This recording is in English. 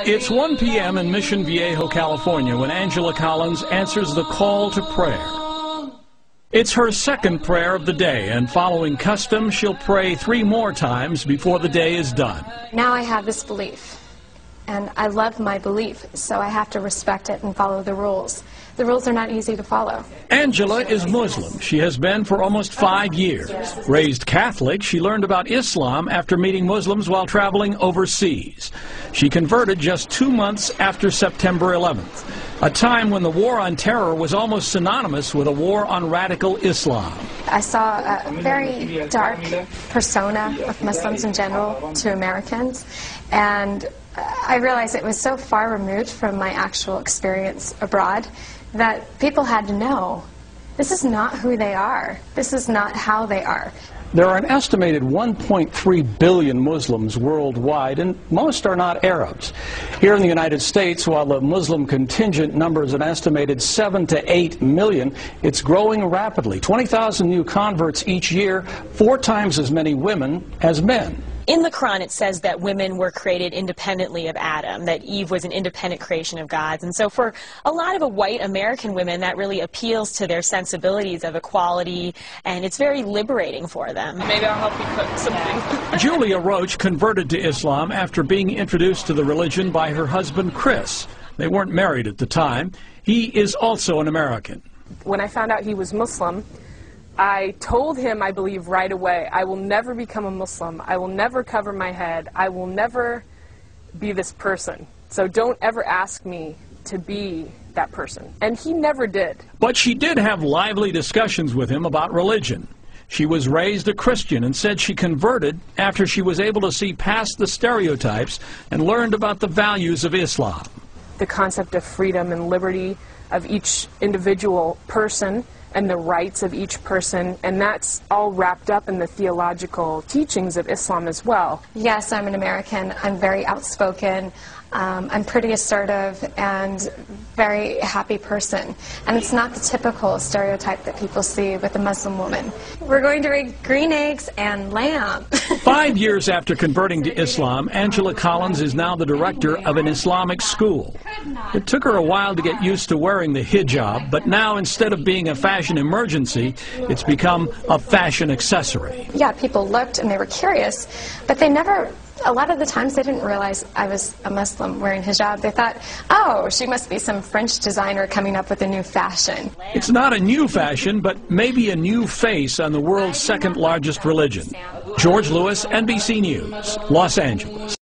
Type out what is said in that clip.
It's 1 p.m. in Mission Viejo, California, when Angela Collins answers the call to prayer. It's her second prayer of the day, and following custom, she'll pray 3 more times before the day is done. Now I have this belief, and I love my belief, so I have to respect it and follow the rules. The rules are not easy to follow. Angela is Muslim. She has been for almost 5 years. Raised Catholic, she learned about Islam after meeting Muslims while traveling overseas. She converted just 2 months after September 11th, a time when the war on terror was almost synonymous with a war on radical Islam. I saw a very dark persona of Muslims in general to Americans, and I realized it was so far removed from my actual experience abroad that people had to know, this is not who they are. This is not how they are. There are an estimated 1.3 billion Muslims worldwide, and most are not Arabs. Here in the United States, while the Muslim contingent numbers an estimated 7 to 8 million, it's growing rapidly. 20,000 new converts each year, 4 times as many women as men. In the Quran, it says that women were created independently of Adam, that Eve was an independent creation of God's. And so for a lot of white American women, that really appeals to their sensibilities of equality, and it's very liberating for them. Maybe I'll help you cook something. Julia Roach converted to Islam after being introduced to the religion by her husband, Chris. They weren't married at the time. He is also an American. When I found out he was Muslim, I told him, I believe, right away, I will never become a Muslim. I will never cover my head. I will never be this person. So don't ever ask me to be that person. And he never did. But she did have lively discussions with him about religion. She was raised a Christian and said she converted after she was able to see past the stereotypes and learned about the values of Islam. The concept of freedom and liberty of each individual person and the rights of each person, and that's all wrapped up in the theological teachings of Islam as well. Yes, I'm an American. I'm very outspoken. I'm pretty assertive and very happy person. And it's not the typical stereotype that people see with a Muslim woman. We're going to make green eggs and lamb. 5 years after converting to Islam, Angela Collins is now the director of an Islamic school. It took her a while to get used to wearing the hijab, but now instead of being a fashion emergency, it's become a fashion accessory. Yeah, people looked and they were curious, but they never, a lot of the times they didn't realize I was a Muslim wearing hijab. They thought, oh, she must be some French designer coming up with a new fashion. It's not a new fashion, but maybe a new face on the world's second largest religion. George Lewis, NBC News, Los Angeles.